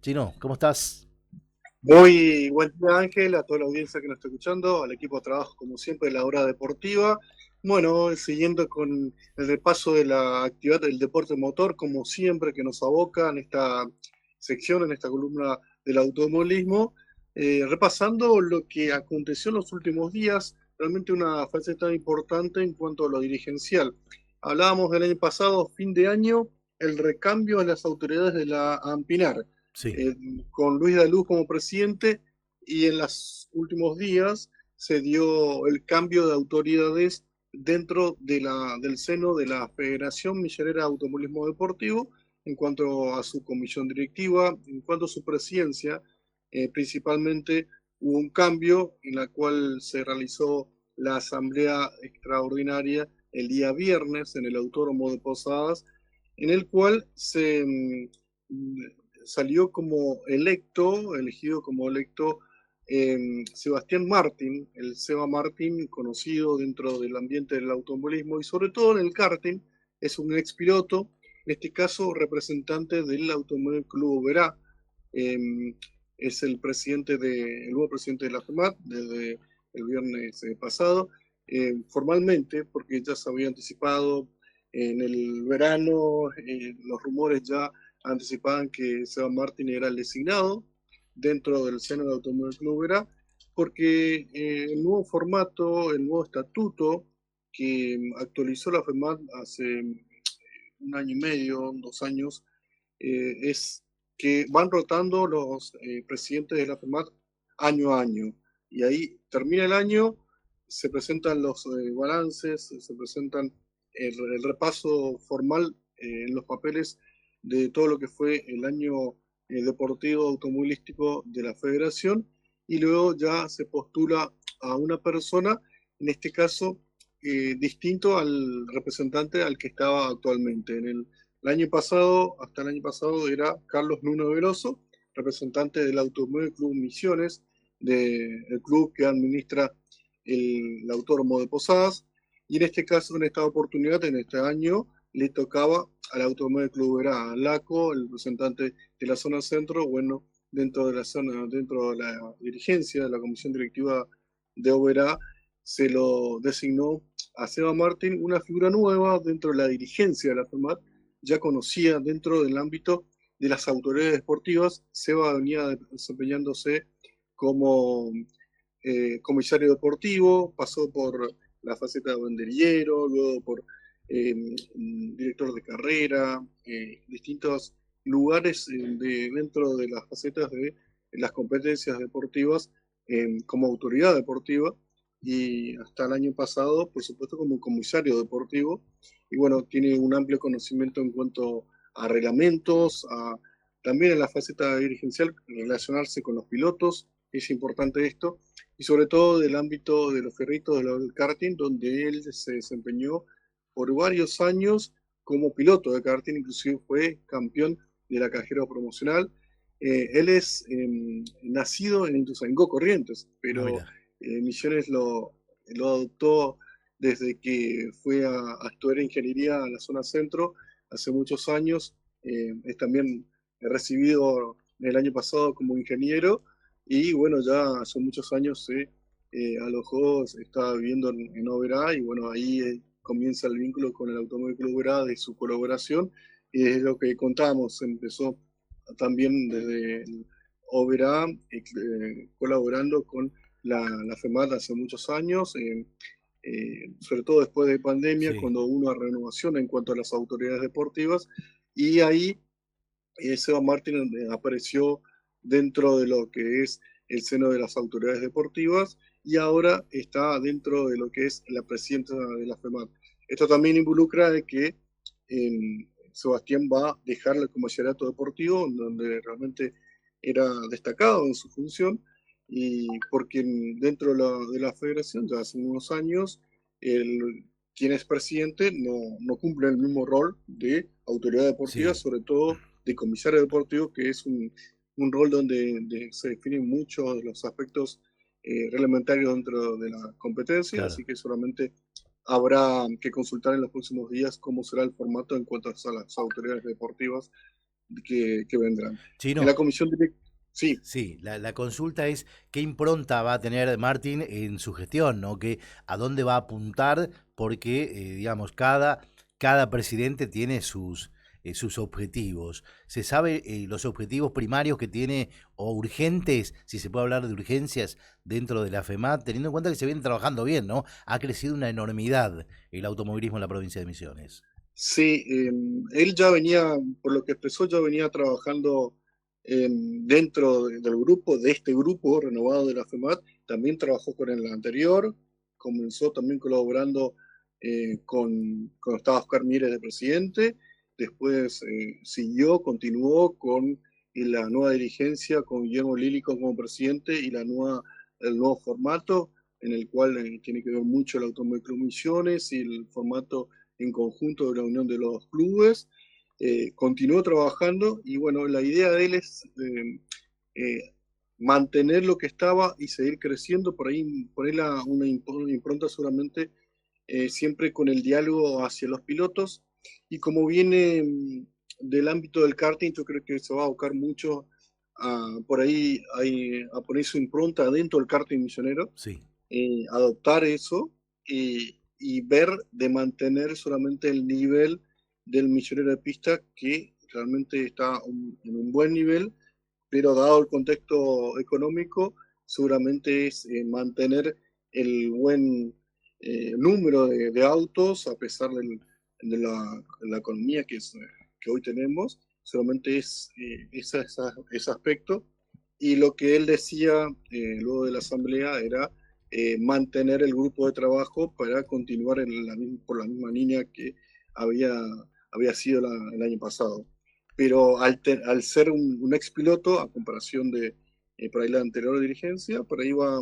Chino, ¿cómo estás? Muy buen día, Ángel, a toda la audiencia que nos está escuchando, al equipo de trabajo, como siempre, de la hora deportiva. Bueno, siguiendo con el repaso de la actividad del deporte motor, como siempre, que nos aboca en esta sección, en esta columna del automovilismo, repasando lo que aconteció en los últimos días, realmente una faceta importante en cuanto a lo dirigencial. Hablábamos del año pasado, fin de año, el recambio de las autoridades de la AMPINAR Sí, eh, con Luis Daluz como presidente, y en los últimos días se dio el cambio de autoridades dentro del seno de la Federación Millanera de Automovilismo Deportivo en cuanto a su comisión directiva, en cuanto a su presidencia. Principalmente hubo un cambio en la cual se realizó la asamblea extraordinaria el día viernes en el Autódromo de Posadas, en el cual se salió como elegido como electo Sebastián Martín, el Seba Martín, conocido dentro del ambiente del automovilismo y sobre todo en el karting. Es un ex piloto, en este caso representante del Automóvil Club Verá. Eh, es el nuevo presidente de la FEMAT desde el viernes pasado, formalmente, porque ya se había anticipado en el verano, los rumores ya anticipaban que Seba Martín era el designado dentro del seno del Automóvil Club Verá, porque el nuevo formato, el nuevo estatuto que actualizó la FEMAT hace un año y medio, 2 años, es que van rotando los presidentes de la FEMAT año a año. Y ahí termina el año, se presentan los balances, se presentan el repaso formal en los papeles de todo lo que fue el año deportivo automovilístico de la federación, y luego ya se postula a una persona, en este caso distinto al representante al que estaba actualmente. El año pasado, hasta el año pasado, era Carlos Nuno Veloso, representante del Automóvil Club Misiones, del club que administra el Autódromo de Posadas. Y en este caso, en esta oportunidad, en este año, le tocaba al Automóvil Club Verá, Laco, el representante de la zona centro. Bueno, dentro de la zona, dentro de la dirigencia de la comisión directiva de Oberá, se lo designó a Seba Martín, una figura nueva dentro de la dirigencia de la FEMAT, ya conocía dentro del ámbito de las autoridades deportivas. Seba venía desempeñándose como comisario deportivo, pasó por la faceta de banderillero, luego por director de carrera, distintos lugares dentro de las facetas de las competencias deportivas como autoridad deportiva, y hasta el año pasado, por supuesto, como comisario deportivo. Y bueno, tiene un amplio conocimiento en cuanto a reglamentos, también en la faceta dirigencial, relacionarse con los pilotos, es importante esto, y sobre todo del ámbito de los ferritos del karting, donde él se desempeñó por varios años como piloto de karting, inclusive fue campeón de la cajera promocional. Él es nacido en Ituzaingó, Corrientes, ah, pero mira, Misiones lo adoptó desde que fue a estudiar ingeniería a la zona centro hace muchos años. Es también recibido el año pasado como ingeniero, y bueno, ya hace muchos años se alojó, estaba viviendo en Oberá, y bueno, ahí comienza el vínculo con el Automóvil Club Oberá de su colaboración, y es lo que contamos, empezó también desde Oberá colaborando con la FEMAT hace muchos años, sobre todo después de pandemia, sí, cuando hubo una renovación en cuanto a las autoridades deportivas, y ahí Seba Martín apareció dentro de lo que es el seno de las autoridades deportivas, y ahora está dentro de lo que es la presidenta de la FEMAT. Esto también involucra de que Sebastián va a dejar el comisariato deportivo, donde realmente era destacado en su función, y porque dentro de la federación, ya hace unos años, quien es presidente no cumple el mismo rol de autoridad deportiva, sí, sobre todo de comisario deportivo, que es un rol donde se definen muchos de los aspectos reglamentarios dentro de la competencia, claro. así que solamente habrá que consultar en los próximos días cómo será el formato en cuanto a las autoridades deportivas que vendrán. En Chino, la comisión directa, sí, sí, la consulta es qué impronta va a tener Martín en su gestión, ¿no? A dónde va a apuntar, porque, digamos, cada presidente tiene sus objetivos. ¿Se sabe los objetivos primarios que tiene o urgentes, si se puede hablar de urgencias dentro de la FEMAT, teniendo en cuenta que se viene trabajando bien, ¿no? Ha crecido una enormidad el automovilismo en la provincia de Misiones. sí, él ya venía, por lo que expresó, ya venía trabajando dentro del grupo, de este grupo renovado de la FEMAT, también trabajó con el anterior, comenzó también colaborando cuando estaba Oscar Mieres de presidente, después continuó con la nueva dirigencia, con Guillermo Lílico como presidente y el nuevo formato, en el cual tiene que ver mucho el Automóvil Club Misiones y el formato en conjunto de la unión de los clubes. Continuó trabajando y bueno, la idea de él es eh, mantener lo que estaba y seguir creciendo, por ahí poner una impronta seguramente siempre con el diálogo hacia los pilotos y como viene del ámbito del karting, yo creo que se va a buscar mucho por ahí a poner su impronta dentro del karting misionero, Sí, adoptar eso y ver de mantener solamente el nivel del misionero de pista que realmente está en un buen nivel, pero dado el contexto económico, seguramente es mantener el buen número de autos a pesar de la economía que hoy tenemos, solamente es ese aspecto. Y lo que él decía luego de la asamblea era mantener el grupo de trabajo para continuar por la misma línea que había, había sido el año pasado. Pero al ser un ex piloto, a comparación de por ahí la anterior dirigencia, por ahí va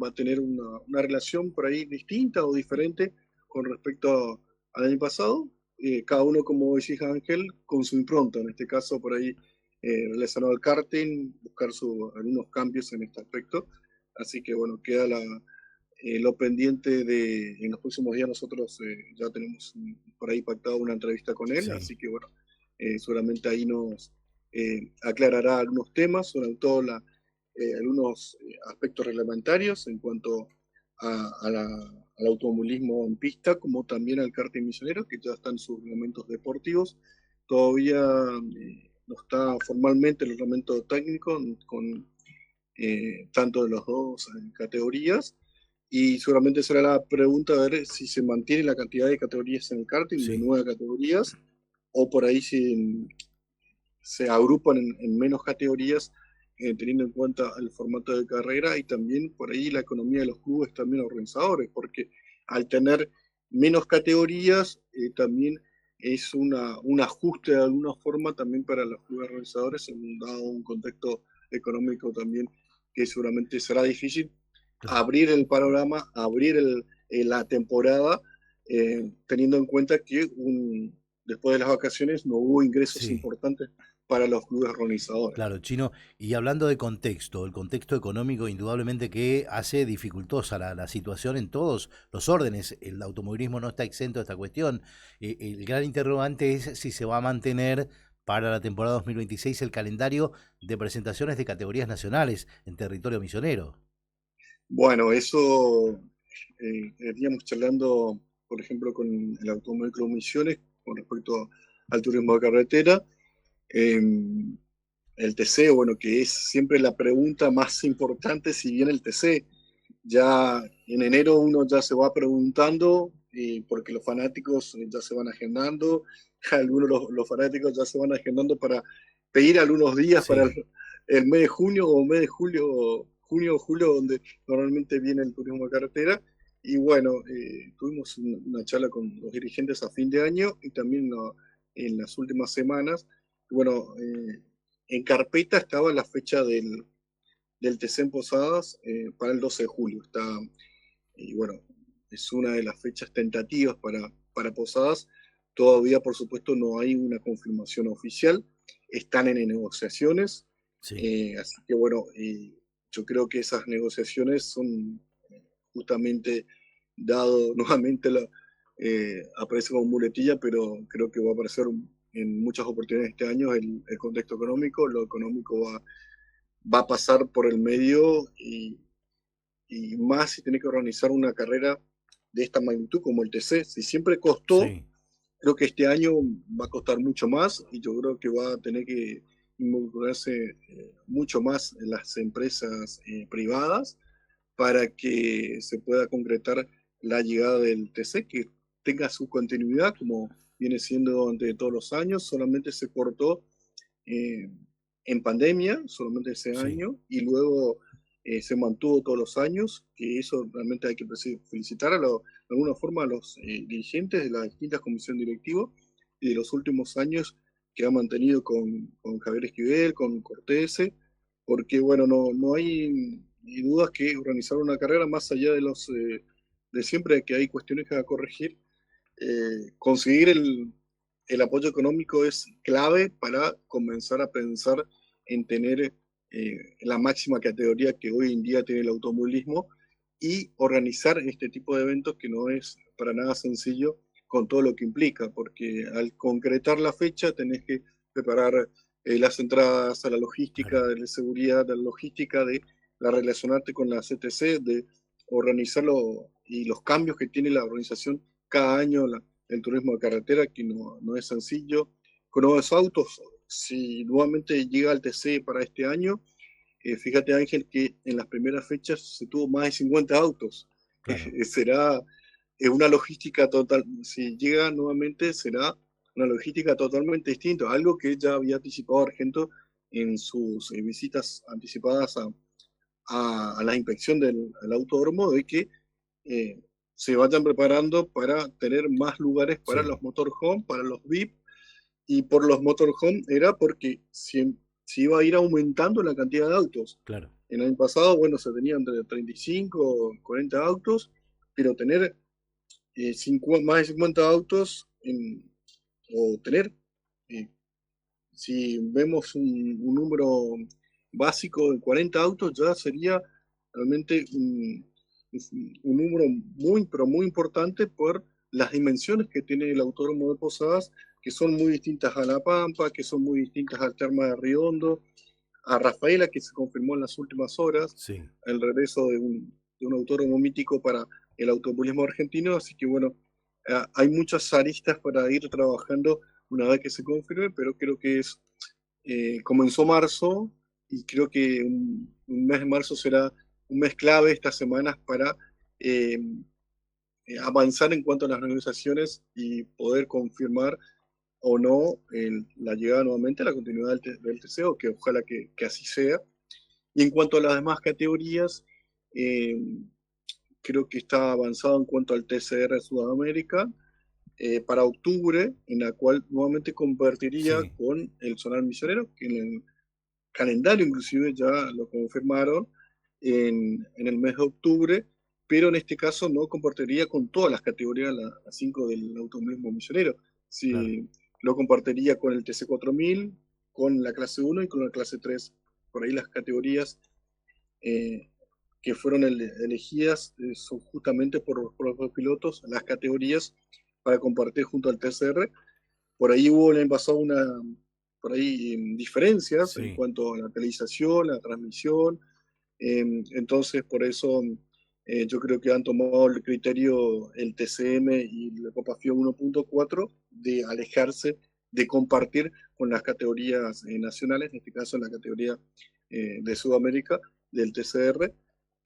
a tener una relación por ahí distinta o diferente con respecto al año pasado. Cada uno, como decís Ángel, con su impronta. En este caso, por ahí relacionado al karting, buscar algunos cambios en este aspecto. Así que bueno, queda lo pendiente en los próximos días nosotros ya tenemos por ahí pactado una entrevista con él, sí. así que bueno, seguramente ahí nos aclarará algunos temas, sobre todo algunos aspectos reglamentarios en cuanto al automovilismo en pista, como también al karting misionero, que ya están sus reglamentos deportivos. Todavía no está formalmente el reglamento técnico con tanto de las dos categorías. Y seguramente será la pregunta a ver si se mantiene la cantidad de categorías en el karting, de Sí. 9 categorías, o por ahí si se agrupan en menos categorías, teniendo en cuenta el formato de carrera y también por ahí la economía de los clubes también organizadores, porque al tener menos categorías, también es un ajuste de alguna forma también para los clubes organizadores, dado un contexto económico también que seguramente será difícil Claro. abrir el panorama, abrir la temporada, teniendo en cuenta que después de las vacaciones no hubo ingresos Sí. importantes para los clubes organizadores. Claro, Chino, y hablando de contexto, el contexto económico indudablemente que hace dificultosa la situación en todos los órdenes. El automovilismo no está exento de esta cuestión. El gran interrogante es si se va a mantener para la temporada 2026 el calendario de presentaciones de categorías nacionales en territorio misionero. Bueno, eso veníamos charlando, por ejemplo, con el Automóvil Club Misiones con respecto al turismo de carretera. Eh, el TC, bueno, que es siempre la pregunta más importante, si bien el TC ya en enero uno ya se va preguntando, porque los fanáticos ya se van agendando, algunos los fanáticos ya se van agendando para pedir algunos días para Sí, el mes de junio o mes de junio o julio, donde normalmente viene el turismo de carretera. Y bueno, tuvimos una charla con los dirigentes a fin de año y también en las últimas semanas. Bueno, en carpeta estaba la fecha del TC en Posadas para el 12 de julio. Y bueno, es una de las fechas tentativas para Posadas. Todavía, por supuesto, no hay una confirmación oficial. Están en negociaciones. sí. Así que bueno, yo creo que esas negociaciones son justamente dado nuevamente aparece como muletilla, pero creo que va a aparecer en muchas oportunidades este año es el contexto económico. Lo económico va a pasar por el medio y más si tiene que organizar una carrera de esta magnitud como el TC. Si siempre costó, Sí, creo que este año va a costar mucho más y yo creo que va a tener que involucrarse mucho más en las empresas privadas para que se pueda concretar la llegada del TC, que tenga su continuidad como viene siendo durante todos los años. Solamente se cortó eh, en pandemia, solamente ese sí, año, y luego se mantuvo todos los años, que eso realmente hay que felicitar de alguna forma a los dirigentes de las distintas comisiones directivas y de los últimos años que ha mantenido con Javier Esquivel, con Cortese, porque bueno, no hay ni dudas que organizar una carrera más allá de los de siempre que hay cuestiones que corregir, conseguir el apoyo económico es clave para comenzar a pensar en tener la máxima categoría que hoy en día tiene el automovilismo y organizar este tipo de eventos que no es para nada sencillo con todo lo que implica, porque al concretar la fecha tenés que preparar las entradas a la logística claro. de la seguridad, de la logística de la relacionarte con la CTC, de organizarlo y los cambios que tiene la organización cada año, el turismo de carretera, que no es sencillo. Con nuevos autos, si nuevamente llega al TC para este año, fíjate Ángel que en las primeras fechas se tuvo más de 50 autos. Claro, Será una logística total, si llega nuevamente será una logística totalmente distinta, algo que ya había anticipado Argento en sus visitas anticipadas a la inspección del autódromo, de que eh, se vayan preparando para tener más lugares para sí, los motorhome, para los VIP, y por los motorhome era porque se iba a ir aumentando la cantidad de autos. claro. El año pasado, bueno, se tenían entre 35 o 40 autos, pero tener más de 50 autos o tener, eh, si vemos un número básico de 40 autos, ya sería realmente un número muy, pero muy importante por las dimensiones que tiene el autódromo de Posadas, que son muy distintas a La Pampa, que son muy distintas al Terma de Riondo, a Rafaela, que se confirmó en las últimas horas, Sí, el regreso de un autódromo mítico para el automovilismo argentino. Así que bueno, hay muchas aristas para ir trabajando una vez que se confirme, pero creo que comenzó marzo y creo que un mes de marzo será un mes clave estas semanas para eh, avanzar en cuanto a las negociaciones y poder confirmar o no la llegada nuevamente a la continuidad del TCO, que ojalá que así sea. Y en cuanto a las demás categorías, eh, creo que está avanzado en cuanto al TCR Sudamérica para octubre, en la cual nuevamente compartiría sí, con el Sonar Misionero, que en el calendario inclusive ya lo confirmaron en el mes de octubre, pero en este caso no compartiría con todas las categorías, las 5 del automovilismo misionero. claro. Si lo compartiría con el TC4000, con la clase 1 y con la clase 3. Por ahí las categorías eh, que fueron elegidas son justamente por los pilotos, las categorías para compartir junto al TCR. Por ahí hubo el año pasado por ahí diferencias en Sí, cuanto a la televisación, la transmisión. Entonces, por eso yo creo que han tomado el criterio el TCM y la Copa FIA 1.4 de alejarse de compartir con las categorías nacionales, en este caso en la categoría de Sudamérica, del TCR,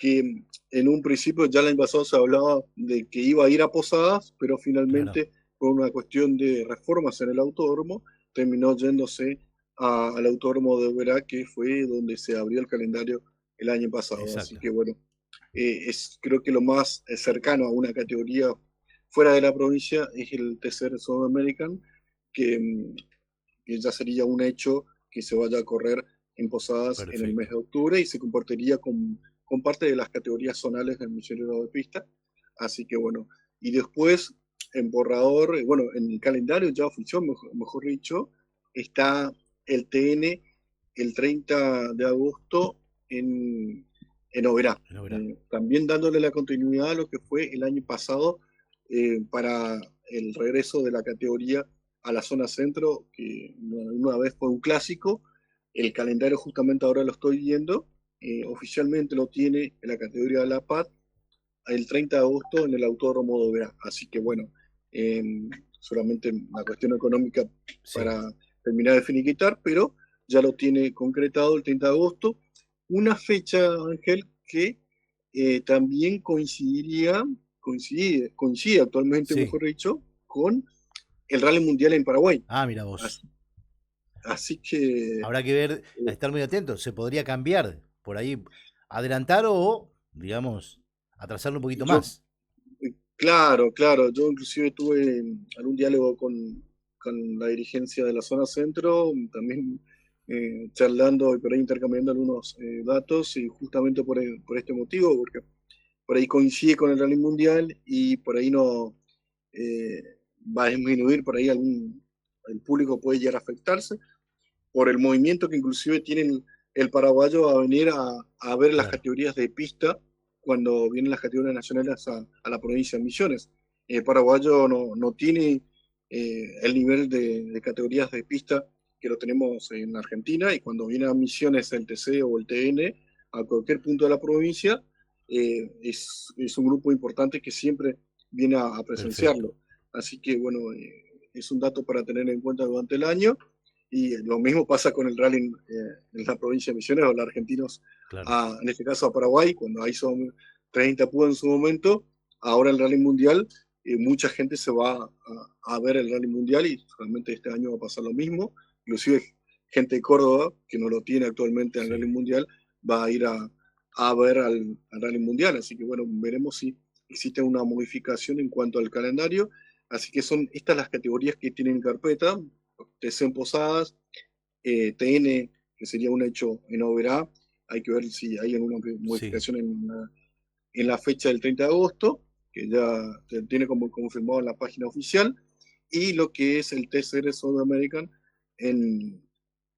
que en un principio ya el año pasado se hablaba de que iba a ir a Posadas, pero claro. finalmente por una cuestión de reformas en el autódromo, terminó yéndose al autódromo de Oberá, que fue donde se abrió el calendario el año pasado. Así Exacto. que bueno, creo que lo más cercano a una categoría fuera de la provincia es el TCR Sudamerican, que, que ya sería un hecho que se vaya a correr en Posadas en el mes Perfecto. de octubre y se compartiría con parte de las categorías zonales del misionero de pista. Así que bueno, y después en borrador, bueno, en el calendario ya oficial, mejor dicho, está el TN el 30 de agosto en Oberá. No verá. También dándole la continuidad a lo que fue el año pasado para el regreso de la categoría a la zona centro, que una vez fue un clásico. El calendario justamente ahora lo estoy viendo, oficialmente lo tiene en la categoría de La Paz el 30 de agosto en el Autódromo de Oberá. Así que bueno, eh, solamente una cuestión económica Sí, para terminar de finiquitar, pero ya lo tiene concretado el 30 de agosto. Una fecha, Ángel, que también coincide actualmente, sí. mejor dicho, con el Rally Mundial en Paraguay. Ah, mira vos. Así, así que Habrá que ver, a eh, estar muy atento. Se podría cambiar por ahí, adelantar o, digamos, atrasarlo un poquito yo, más. claro, claro, yo inclusive tuve algún diálogo con la dirigencia de la zona centro, también charlando y por ahí intercambiando algunos datos, y justamente por este motivo, porque por ahí coincide con el Rally Mundial y por ahí no eh, va a disminuir, por ahí el público puede llegar a afectarse por el movimiento que inclusive tienen el paraguayo a venir a ver las Claro, categorías de pista cuando vienen las categorías nacionales a la provincia de Misiones. El paraguayo no tiene el nivel de categorías de pista que lo tenemos en Argentina, y cuando viene a Misiones el TC o el TN, a cualquier punto de la provincia, es un grupo importante que siempre viene a perfecto. presenciarlo. Así que bueno, es un dato para tener en cuenta durante el año. Y lo mismo pasa con el rally en la provincia de Misiones, o los argentinos, Claro, en este caso a Paraguay, cuando ahí son 30 PUA en su momento. Ahora el rally mundial, mucha gente se va a ver el rally mundial, y realmente este año va a pasar lo mismo. Inclusive gente de Córdoba, que no lo tiene actualmente en el rally sí. mundial, va a ir a ver al rally mundial. Así que bueno, veremos si existe una modificación en cuanto al calendario. Así que son estas las categorías que tienen en carpeta: TC en Posadas, TN, que sería un hecho en Oberá. Hay que ver si hay alguna Sí, modificación en la fecha del 30 de agosto, que ya se tiene como confirmado en la página oficial, y lo que es el TCR South American en,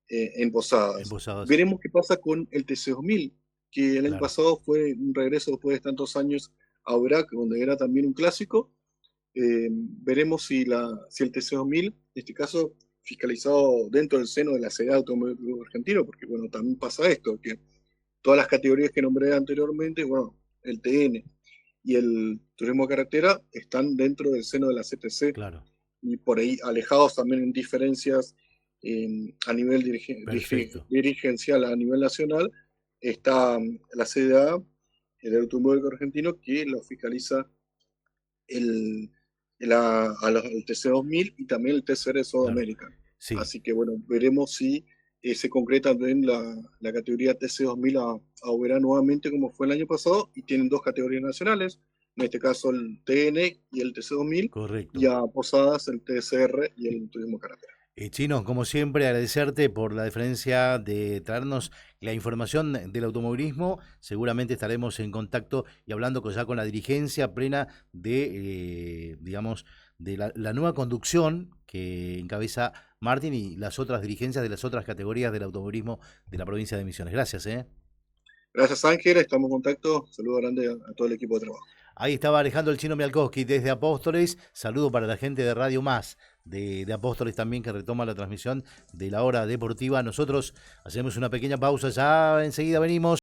en en Posadas. Posadas, Veremos qué pasa con el TC 2000, que el año claro. pasado fue un regreso después de tantos años a Oberá, donde era también un clásico. Veremos si el TC 2000, en este caso fiscalizado dentro del seno de la Sociedad Automóvil Argentino, porque bueno, también pasa esto, que todas las categorías que nombré anteriormente, bueno, el TN y el turismo de carretera están dentro del seno de la CTC, Claro, y por ahí alejados también en diferencias a nivel perfecto. dirigencial a nivel nacional. Está la CDA, el automóvil argentino, que lo fiscaliza el, el TC 2000 y también el TCR Claro, Sudamérica. sí. Así que bueno, veremos si se concreta también la categoría TC 2000 a Oberá nuevamente, como fue el año pasado, y tienen dos categorías nacionales, en este caso el TN y el TC 2000, y Correcto. a Posadas el TCR y el Turismo Carretera. Chino, como siempre, agradecerte por la diferencia de traernos la información del automovilismo. Seguramente estaremos en contacto y hablando ya con la dirigencia plena de, digamos, de la nueva conducción que encabeza Martín y las otras dirigencias de las otras categorías del automovilismo de la provincia de Misiones. Gracias, ¿eh? Gracias, Ángel, estamos en contacto. Saludo grande a todo el equipo de trabajo. Ahí estaba Alejandro el Chino Mialkowski desde Apóstoles. Saludo para la gente de Radio Más, de Apóstoles también, que retoma la transmisión de la hora deportiva. Nosotros hacemos una pequeña pausa, ya enseguida venimos.